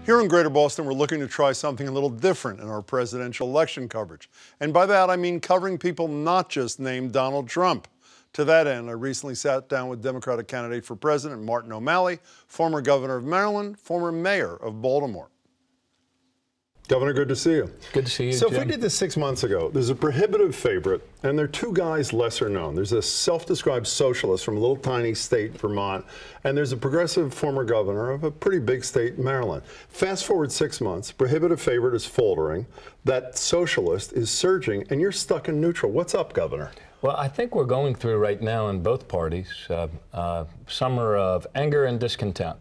Here in Greater Boston, we're looking to try something a little different in our presidential election coverage. And by that, I mean covering people not just named Donald Trump. To that end, I recently sat down with Democratic candidate for president Martin O'Malley, former governor of Maryland, former mayor of Baltimore. Governor, good to see you. Good to see you, So Jim. if we did this 6 months ago, there's a prohibitive favorite, and there are two guys lesser known. There's a self-described socialist from a little tiny state, Vermont, and there's a progressive former governor of a pretty big state, Maryland. Fast forward 6 months, prohibitive favorite is faltering, that socialist is surging, and you're stuck in neutral. What's up, Governor? Well, I think we're going through right now in both parties summer of anger and discontent.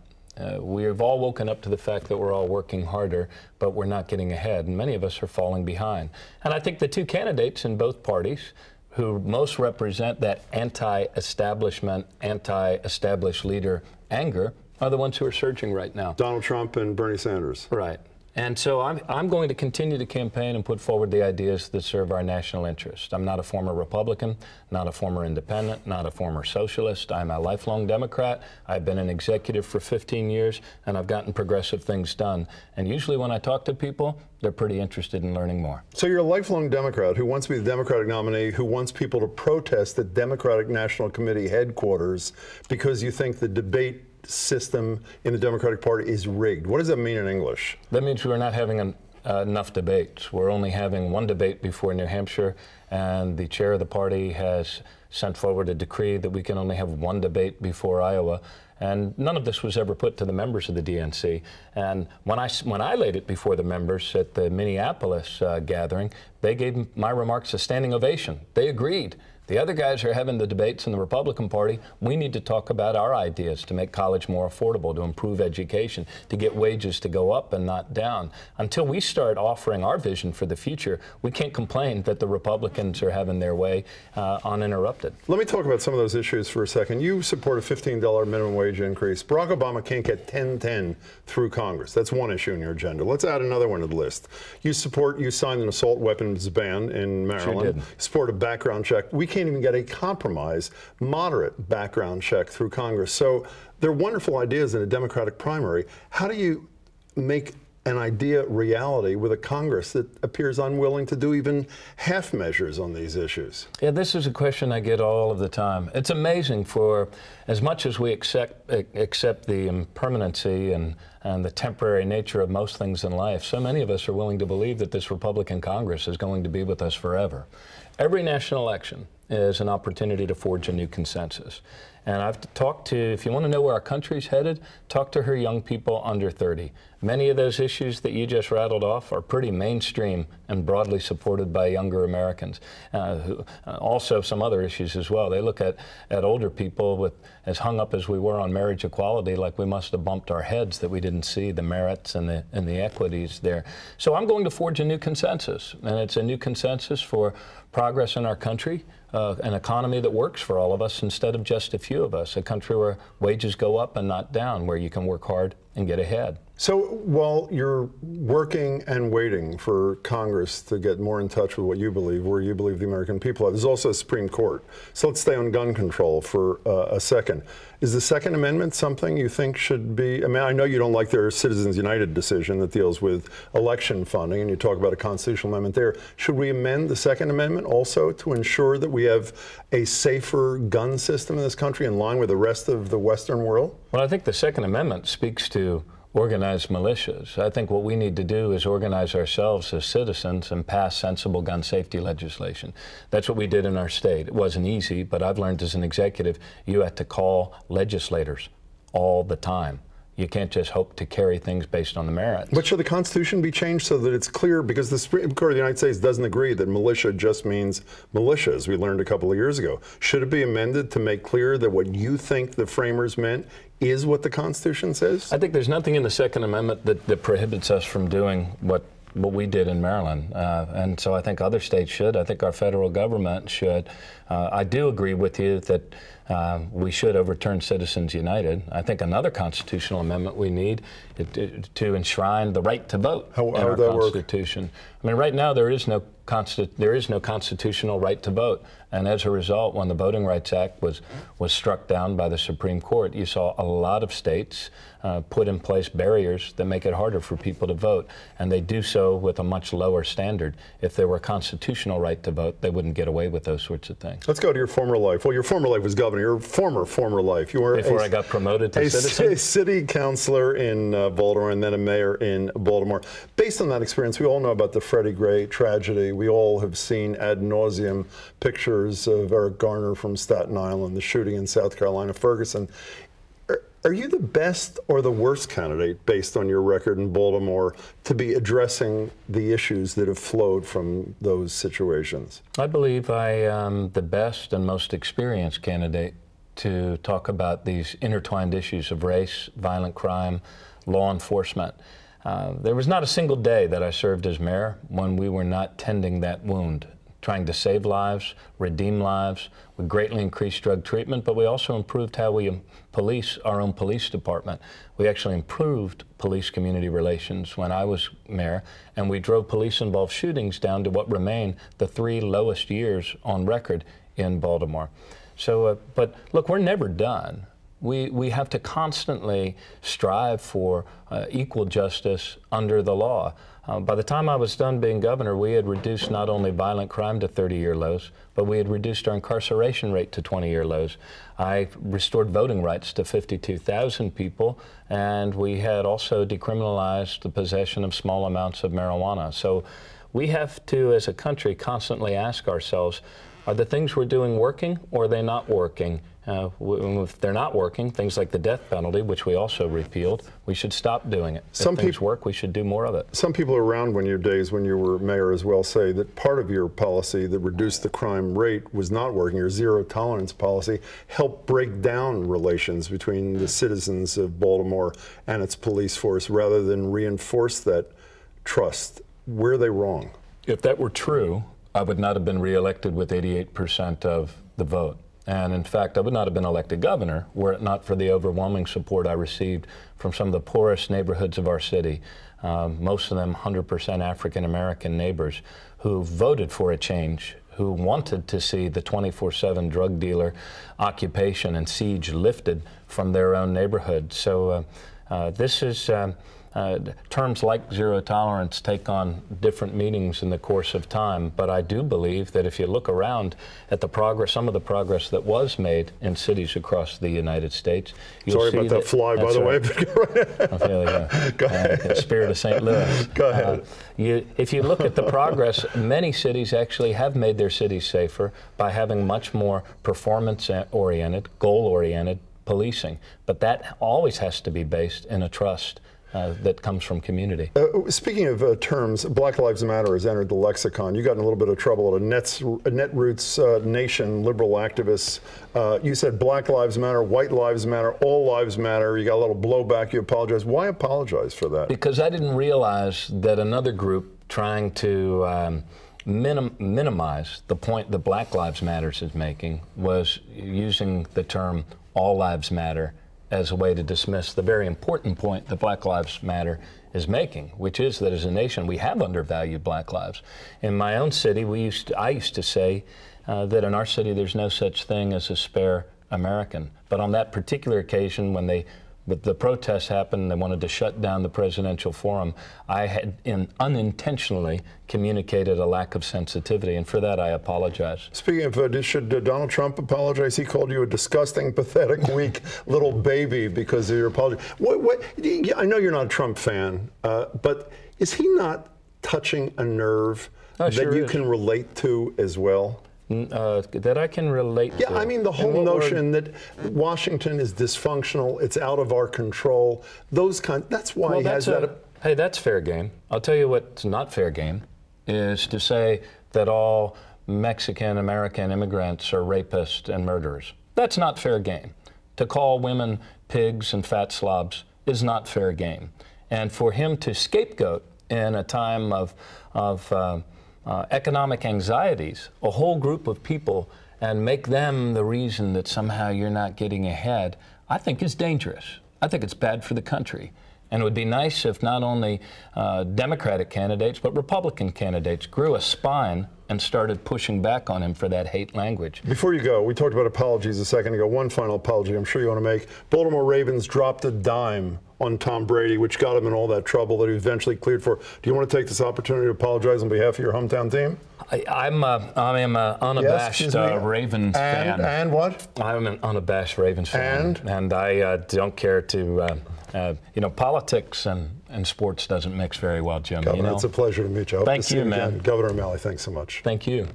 We've all woken up to the fact that we're all working harder, but we're not getting ahead, and many of us are falling behind. And I think the two candidates in both parties who most represent that anti-establishment, anti-established leader anger are the ones who are surging right now. Donald Trump and Bernie Sanders. Right. And so I'm going to continue to campaign and put forward the ideas that serve our national interest. I'm not a former Republican, not a former independent, not a former socialist. I'm a lifelong Democrat. I've been an executive for 15 years, and I've gotten progressive things done. And usually when I talk to people, they're pretty interested in learning more. So you're a lifelong Democrat who wants to be the Democratic nominee, who wants people to protest at Democratic National Committee headquarters because you think the debate system in the Democratic Party is rigged. What does that mean in English? That means we're not having enough debates. We're only having one debate before New Hampshire, and the chair of the party has sent forward a decree that we can only have one debate before Iowa. And none of this was ever put to the members of the DNC. And when I laid it before the members at the Minneapolis gathering, they gave my remarks a standing ovation. They agreed. The other guys are having the debates in the Republican Party. We need to talk about our ideas to make college more affordable, to improve education, to get wages to go up and not down. Until we start offering our vision for the future, we can't complain that the Republicans are having their way uninterrupted. Let me talk about some of those issues for a second. You support a $15 minimum wage increase. Barack Obama can't get 1010 through Congress. That's one issue in your agenda. Let's add another one to the list. You signed an assault weapons ban in Maryland. Sure did. Support a background check. We can't even get a compromise, moderate background check through Congress. So they're wonderful ideas in a Democratic primary. How do you make an idea reality with a Congress that appears unwilling to do even half measures on these issues? Yeah, this is a question I get all of the time. It's amazing, for as much as we accept the impermanency and the temporary nature of most things in life, so many of us are willing to believe that this Republican Congress is going to be with us forever. Every national election is an opportunity to forge a new consensus. And I've talked to, if you want to know where our country's headed, talk to her young people under 30. Many of those issues that you just rattled off are pretty mainstream and broadly supported by younger Americans. Also some other issues as well. They look at older people with, as hung up as we were on marriage equality, like we must have bumped our heads that we didn't see the merits and the equities there. So I'm going to forge a new consensus, and it's a new consensus for progress in our country, an economy that works for all of us instead of just a few of us, a country where wages go up and not down, where you can work hard and get ahead. So while you're working and waiting for Congress to get more in touch with what you believe, where you believe the American people are, there's also a Supreme Court. So let's stay on gun control for a second. Is the Second Amendment something you think should be, I mean, I know you don't like their Citizens United decision that deals with election funding, and you talk about a constitutional amendment there. Should we amend the Second Amendment also to ensure that we have a safer gun system in this country in line with the rest of the Western world? Well, I think the Second Amendment speaks to organized militias. I think what we need to do is organize ourselves as citizens and pass sensible gun safety legislation. That's what we did in our state. It wasn't easy, but I've learned as an executive, you have to call legislators all the time. You can't just hope to carry things based on the merits. But should the Constitution be changed so that it's clear, because the Supreme Court of the United States doesn't agree that militia just means militia, as we learned a couple of years ago. Should it be amended to make clear that what you think the framers meant is what the Constitution says? I think there's nothing in the Second Amendment that prohibits us from doing what we did in Maryland. And so I think other states should. I think our federal government should. I do agree with you that we should overturn Citizens United. I think another constitutional amendment we need to enshrine the right to vote in our Constitution. I mean, right now there is no constitutional right to vote, and as a result, when the Voting Rights Act was struck down by the Supreme Court, you saw a lot of states put in place barriers that make it harder for people to vote, and they do so with a much lower standard. If there were a constitutional right to vote, they wouldn't get away with those sorts of things. Let's go to your former life. Well, your former life was governor. Your former life. You were before I got promoted to citizen? A city councilor in Baltimore and then a mayor in Baltimore. Based on that experience, we all know about the Freddie Gray tragedy. We all have seen ad nauseum pictures of Eric Garner from Staten Island, the shooting in South Carolina, Ferguson. Are you the best or the worst candidate, based on your record in Baltimore, to be addressing the issues that have flowed from those situations? I believe I am the best and most experienced candidate to talk about these intertwined issues of race, violent crime, law enforcement. There was not a single day that I served as mayor when we were not tending that wound, trying to save lives, redeem lives. We greatly increased drug treatment, but we also improved how we police our own police department. We actually improved police-community relations when I was mayor, and we drove police-involved shootings down to what remain the 3 lowest years on record in Baltimore. So, but look, we're never done. We have to constantly strive for equal justice under the law. By the time I was done being governor, we had reduced not only violent crime to 30-year lows, but we had reduced our incarceration rate to 20-year lows. I restored voting rights to 52,000 people, and we had also decriminalized the possession of small amounts of marijuana. So we have to, as a country, constantly ask ourselves, are the things we're doing working, or are they not working? If they're not working, things like the death penalty, which we also repealed, we should stop doing it. If things work, we should do more of it. Some people around when your days when you were mayor as well say that part of your policy that reduced the crime rate was not working. Your zero tolerance policy helped break down relations between the citizens of Baltimore and its police force rather than reinforce that trust. Were they wrong? If that were true, I would not have been reelected with 88% of the vote. And in fact, I would not have been elected governor were it not for the overwhelming support I received from some of the poorest neighborhoods of our city, most of them 100% African-American neighbors who voted for a change, who wanted to see the 24/7 drug dealer occupation and siege lifted from their own neighborhood. So this is terms like zero tolerance take on different meanings in the course of time, but I do believe that if you look around at the progress, some of the progress that was made in cities across the United States, you'll see Sorry about that fly, by the way. Go ahead. Spirit of St. Louis. Go ahead. If you look at the progress, many cities actually have made their cities safer by having much more performance-oriented, goal-oriented policing, but that always has to be based in a trust that comes from community. Speaking of terms, Black Lives Matter has entered the lexicon. You got in a little bit of trouble at a Netroots Nation liberal activists. You said Black Lives Matter, White Lives Matter, all lives matter. You got a little blowback. You apologize. Why apologize for that? Because I didn't realize that another group trying to minimize the point that Black Lives Matter is making was using the term all lives matter as a way to dismiss the very important point that Black Lives Matter is making, which is that as a nation we have undervalued Black lives. In my own city, I used to say that in our city there's no such thing as a spare American. But on that particular occasion, when the protests happened, they wanted to shut down the presidential forum, I had unintentionally communicated a lack of sensitivity, and for that I apologize. Speaking of, should Donald Trump apologize? He called you a disgusting, pathetic, weak little baby because of your apology. I know you're not a Trump fan, but is he not touching a nerve that you can relate to as well? That I can relate to. Yeah, I mean the whole notion that Washington is dysfunctional, it's out of our control, that's why he has that. Hey, that's fair game. I'll tell you what's not fair game is to say that all Mexican-American immigrants are rapists and murderers. That's not fair game. To call women pigs and fat slobs is not fair game. And for him to scapegoat in a time of economic anxieties, a whole group of people, and make them the reason that somehow you're not getting ahead, I think is dangerous. I think it's bad for the country. And it would be nice if not only Democratic candidates, but Republican candidates grew a spine and started pushing back on him for that hate language. Before you go, we talked about apologies a second ago. One final apology I'm sure you want to make. Baltimore Ravens dropped a dime on Tom Brady, which got him in all that trouble that he eventually cleared for. Do you want to take this opportunity to apologize on behalf of your hometown team? I am an unabashed Ravens fan. And what? I'm an unabashed Ravens fan. And I don't care to, politics and sports doesn't mix very well, Jim. Governor, it's a pleasure to meet you. Thank you, man. Governor O'Malley, thanks so much. Thank you.